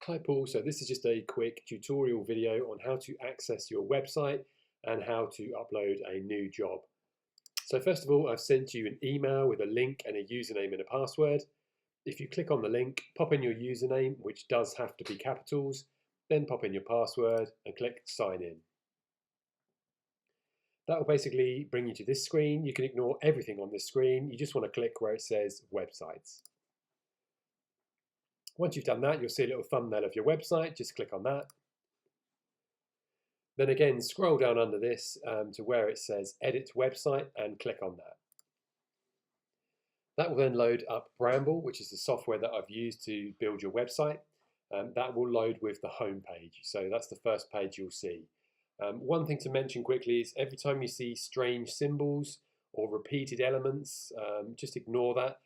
Hi Paul, so this is just a quick tutorial video on how to access your website and how to upload a new job. So first of all, I've sent you an email with a link and a username and a password. If you click on the link, pop in your username, which does have to be capitals, then pop in your password and click sign in. That will basically bring you to this screen. You can ignore everything on this screen. You just want to click where it says websites. Once you've done that, you'll see a little thumbnail of your website. Just click on that. Then again, scroll down under this to where it says Edit Website and click on that. That will then load up Bramble, which is the software that I've used to build your website. That will load with the home page. So that's the first page you'll see. One thing to mention quickly is every time you see strange symbols or repeated elements, just ignore that.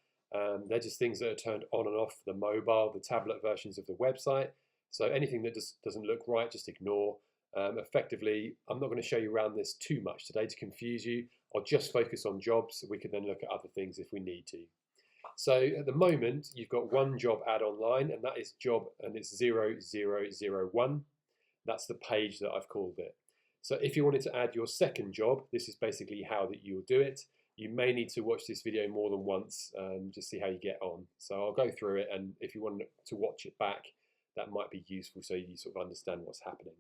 They're just things that are turned on and off the mobile, the tablet versions of the website. So anything that doesn't look right, just ignore. Effectively, I'm not going to show you around this too much today to confuse you. I'll just focus on jobs. We can then look at other things if we need to. So at the moment, you've got one job ad online, and that is job, and it's 0001. That's the page that I've called it. So if you wanted to add your second job, this is basically how that you'll do it. You may need to watch this video more than once and just see how you get on. So I'll go through it, and if you want to watch it back, that might be useful so you sort of understand what's happening.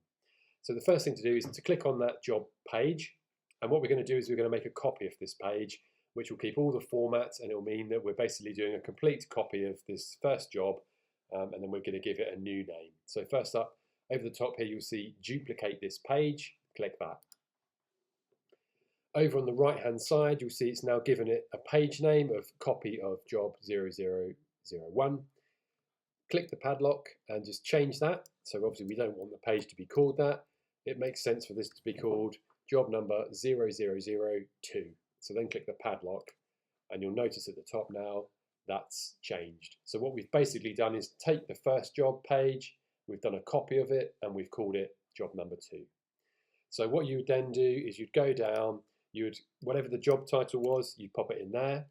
So the first thing to do is to click on that job page, and what we're going to do is we're going to make a copy of this page, which will keep all the formats, and it will mean that we're basically doing a complete copy of this first job, and then we're going to give it a new name. So first up, over the top here, you'll see duplicate this page. Click that. Over on the right hand side, you'll see it's now given it a page name of copy of job 0001. Click the padlock and just change that. So obviously we don't want the page to be called that. It makes sense for this to be called job number 0002. So then click the padlock, and you'll notice at the top now that's changed. So what we've basically done is take the first job page, we've done a copy of it, and we've called it job number 2. So what you would then do is you'd go down, whatever the job title was, you'd pop it in there.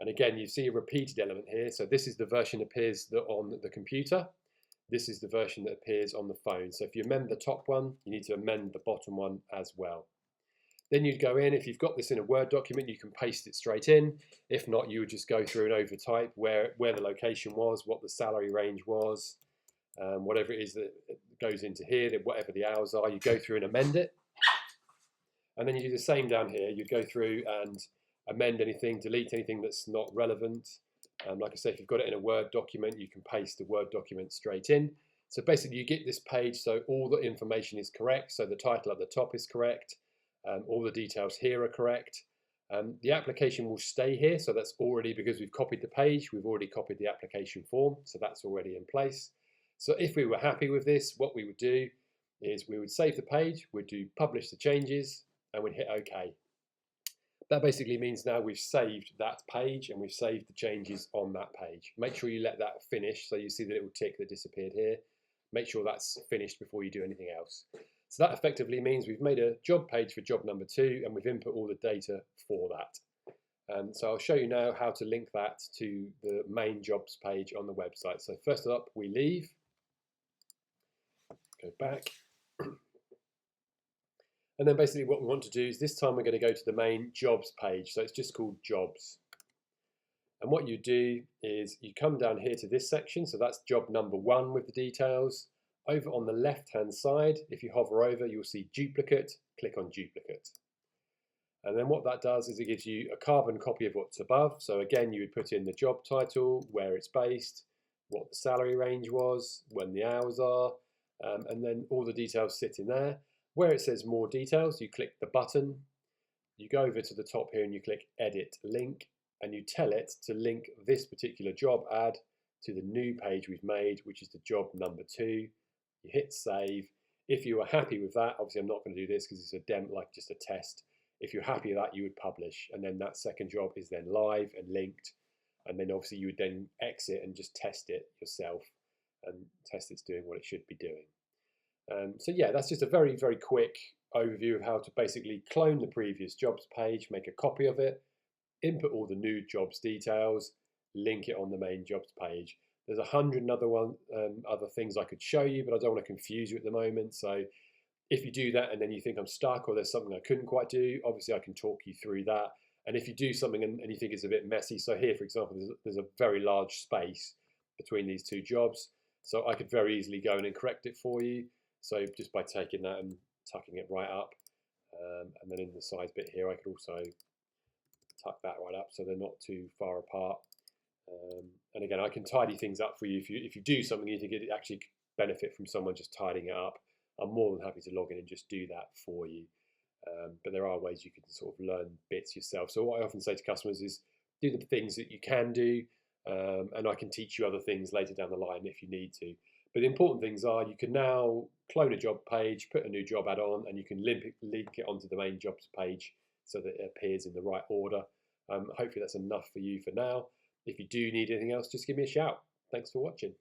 And again, you see a repeated element here. So this is the version that appears on the computer. This is the version that appears on the phone. So if you amend the top one, you need to amend the bottom one as well. Then you'd go in, if you've got this in a Word document, you can paste it straight in. If not, you would just go through and overtype where the location was, what the salary range was, whatever it is that goes into here, whatever the hours are, you go through and amend it. And then you do the same down here. You'd go through and amend anything, delete anything that's not relevant. Like I say, if you've got it in a Word document, you can paste the Word document straight in. So basically you get this page so all the information is correct. So the title at the top is correct. All the details here are correct. The application will stay here. So that's already, because we've copied the page, we've already copied the application form. So that's already in place. So if we were happy with this, what we would do is we would save the page, we'd do publish the changes, and we'd hit OK. That basically means now we've saved that page and we've saved the changes on that page. Make sure you let that finish, so you see the little tick that disappeared here. Make sure that's finished before you do anything else. So that effectively means we've made a job page for job number 2 and we've input all the data for that. So I'll show you now how to link that to the main jobs page on the website. So first up, we leave, go back. And then basically what we want to do is this time we're going to go to the main jobs page. So it's just called jobs. And what you do is you come down here to this section. So that's job number 1 with the details. Over on the left hand side, if you hover over, you'll see duplicate. Click on duplicate. And then what that does is it gives you a carbon copy of what's above. So again, you would put in the job title, where it's based, what the salary range was, when the hours are, and then all the details sit in there. Where it says more details, you click the button, you go over to the top here and you click edit link, and you tell it to link this particular job ad to the new page we've made, which is the job number 2. You hit save. If you are happy with that, obviously I'm not going to do this because it's a demo, like just a test. If you're happy with that, you would publish, and then that second job is then live and linked, and then obviously you would then exit and just test it yourself and test it's doing what it should be doing. So yeah, that's just a very, very quick overview of how to basically clone the previous jobs page, make a copy of it, input all the new jobs details, link it on the main jobs page. There's 100 other things I could show you, but I don't want to confuse you at the moment. So if you do that and then you think I'm stuck or there's something I couldn't quite do, obviously I can talk you through that. And if you do something and you think it's a bit messy, so here, for example, there's a very large space between these two jobs. So I could very easily go in and correct it for you. So just by taking that and tucking it right up. And then in the size bit here, I could also tuck that right up so they're not too far apart. And again, I can tidy things up for you. If you do something you think it actually benefit from someone just tidying it up, I'm more than happy to log in and just do that for you. But there are ways you can sort of learn bits yourself. So what I often say to customers is do the things that you can do, and I can teach you other things later down the line if you need to. But the important things are you can now clone a job page, put a new job ad on, and you can link it onto the main jobs page so that it appears in the right order. Hopefully that's enough for you for now. If you do need anything else, just give me a shout. Thanks for watching.